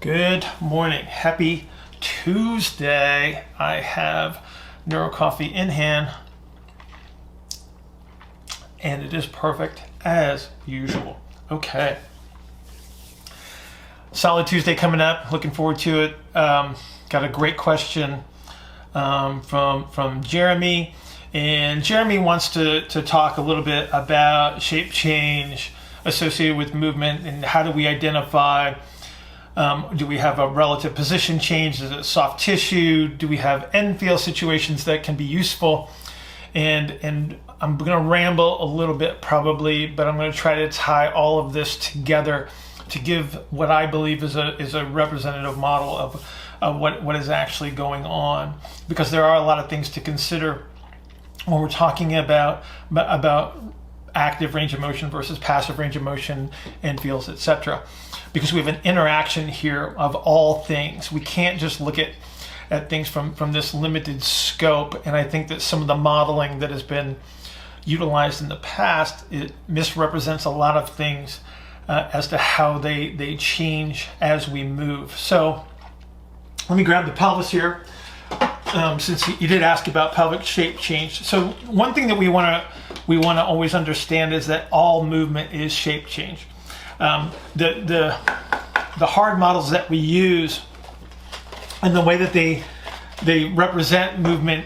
Good morning. Happy Tuesday. I have NeuroCoffee in hand, and it is perfect as usual. Okay. Solid Tuesday coming up. Looking forward to it. Got a great question from Jeremy. And Jeremy wants to talk a little bit about shape change associated with movement and how do we identify. Do we have a relative position change? Is it soft tissue? Do we have end feel situations that can be useful? And I'm going to ramble a little bit probably, but I'm going to try to tie all of this together to give what I believe is a representative model of what is actually going on, because there are a lot of things to consider when we're talking about active range of motion versus passive range of motion, end feels, etc. Because we have an interaction here of all things. We can't just look at things from this limited scope. And I think that some of the modeling that has been utilized in the past, it misrepresents a lot of things as to how they change as we move. So let me grab the pelvis here, since you did ask about pelvic shape change. So one thing that we want to always understand is that all movement is shape change. The hard models that we use and the way that they represent movement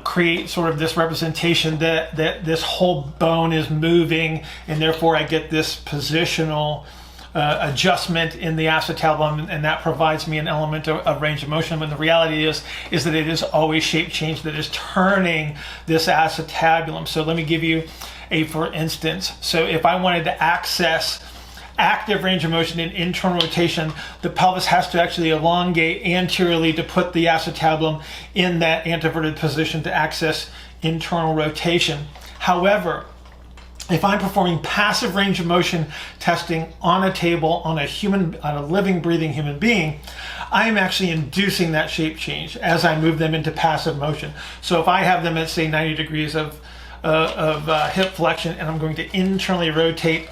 create sort of this representation that this whole bone is moving, and therefore I get this positional adjustment in the acetabulum, and that provides me an element of range of motion. When the reality is that it is always shape change that is turning this acetabulum. So let me give you a for instance. So if I wanted to access active range of motion in internal rotation, the pelvis has to actually elongate anteriorly to put the acetabulum in that anteverted position to access internal rotation. However, if I'm performing passive range of motion testing on a table on a living, breathing human being, I'm actually inducing that shape change as I move them into passive motion. So if I have them at, say, 90 degrees of hip flexion, and I'm going to internally rotate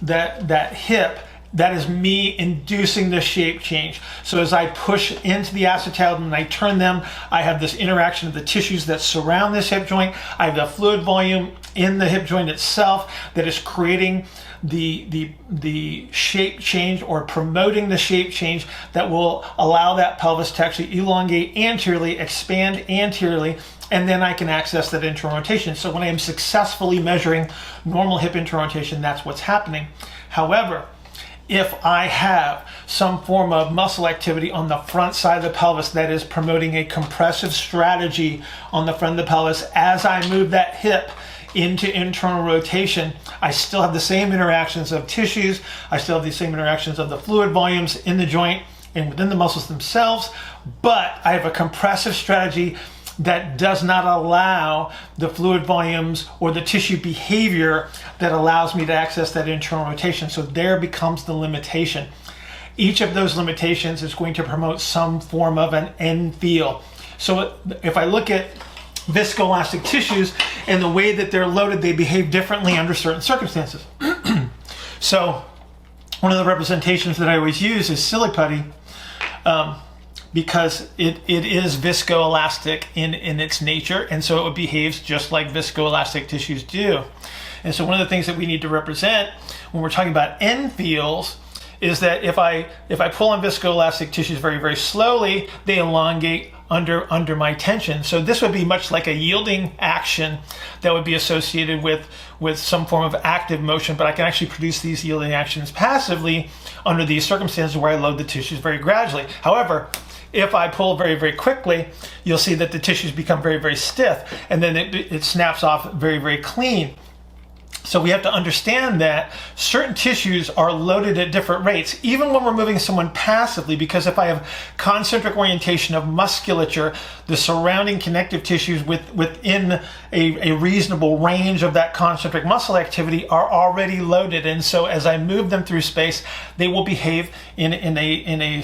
that hip, that is me inducing the shape change. So as I push into the acetabulum and I turn them, I have this interaction of the tissues that surround this hip joint. I have the fluid volume in the hip joint itself that is creating the shape change, or promoting the shape change that will allow that pelvis to actually elongate anteriorly, expand anteriorly, and then I can access that internal rotation. So when I am successfully measuring normal hip internal rotation, that's what's happening. However, if I have some form of muscle activity on the front side of the pelvis that is promoting a compressive strategy on the front of the pelvis, as I move that hip into internal rotation, I still have the same interactions of tissues, I still have the same interactions of the fluid volumes in the joint and within the muscles themselves, but I have a compressive strategy that does not allow the fluid volumes or the tissue behavior that allows me to access that internal rotation. So there becomes the limitation. Each of those limitations is going to promote some form of an end feel. So if I look at viscoelastic tissues and the way that they're loaded, they behave differently under certain circumstances. So one of the representations that I always use is silly putty, because it is viscoelastic in its nature, and so it behaves just like viscoelastic tissues do. And so one of the things that we need to represent when we're talking about end feels is that if I pull on viscoelastic tissues very, very slowly, they elongate under my tension. So this would be much like a yielding action that would be associated with some form of active motion, but I can actually produce these yielding actions passively under these circumstances where I load the tissues very gradually. However, if I pull very, very quickly, you'll see that the tissues become very, very stiff, and then it snaps off very, very clean. So we have to understand that certain tissues are loaded at different rates, even when we're moving someone passively, because if I have concentric orientation of musculature, the surrounding connective tissues within a reasonable range of that concentric muscle activity are already loaded. And so as I move them through space, they will behave in a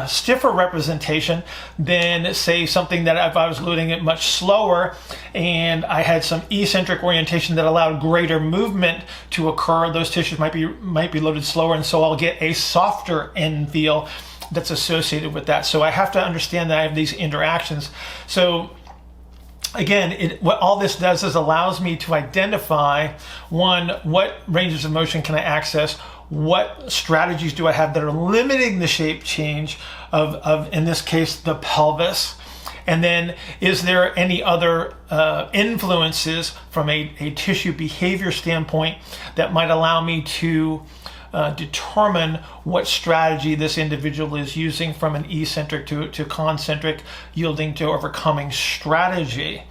stiffer representation than, say, something that if I was loading it much slower and I had some eccentric orientation that allowed greater movement movement to occur. Those tissues might be loaded slower, and so I'll get a softer end feel that's associated with that. So I have to understand that I have these interactions. So again, what all this does is allows me to identify, one, what ranges of motion can I access, what strategies do I have that are limiting the shape change of in this case, the pelvis, and then is there any other influences from a tissue behavior standpoint that might allow me to determine what strategy this individual is using from an eccentric to concentric, yielding to overcoming strategy.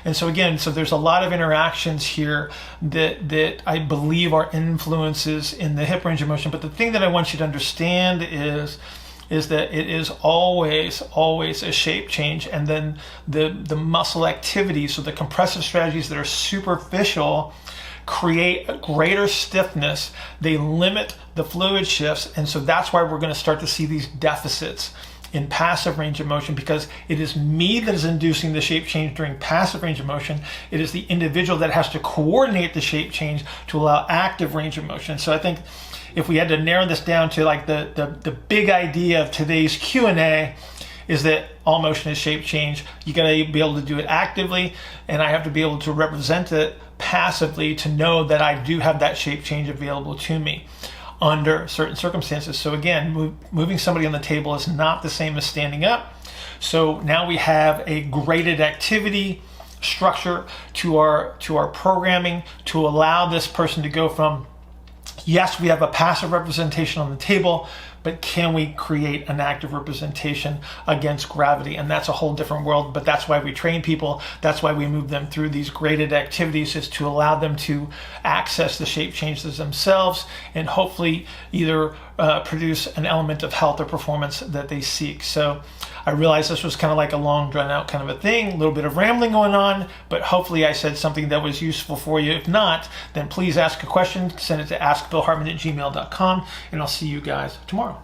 And so again, there's a lot of interactions here that I believe are influences in the hip range of motion. But the thing that I want you to understand is that it is always a shape change, and then the muscle activity, so the compressive strategies that are superficial create a greater stiffness. They limit the fluid shifts, and so that's why we're going to start to see these deficits in passive range of motion, because it is me that is inducing the shape change during passive range of motion. It is the individual that has to coordinate the shape change to allow active range of motion. So I think if we had to narrow this down to like the big idea of today's Q&A is that all motion is shape change. You got to be able to do it actively, and I have to be able to represent it passively to know that I do have that shape change available to me under certain circumstances. So again, moving somebody on the table is not the same as standing up. So now we have a graded activity structure to our programming to allow this person to go from, yes, we have a passive representation on the table, but can we create an active representation against gravity? And that's a whole different world, but that's why we train people. That's why we move them through these graded activities, is to allow them to access the shape changes themselves and hopefully either produce an element of health or performance that they seek. So I realize this was kind of like a long drawn out kind of a thing, a little bit of rambling going on, but hopefully I said something that was useful for you. If not, then please ask a question, send it to askbillhartman@gmail.com, and I'll see you guys tomorrow.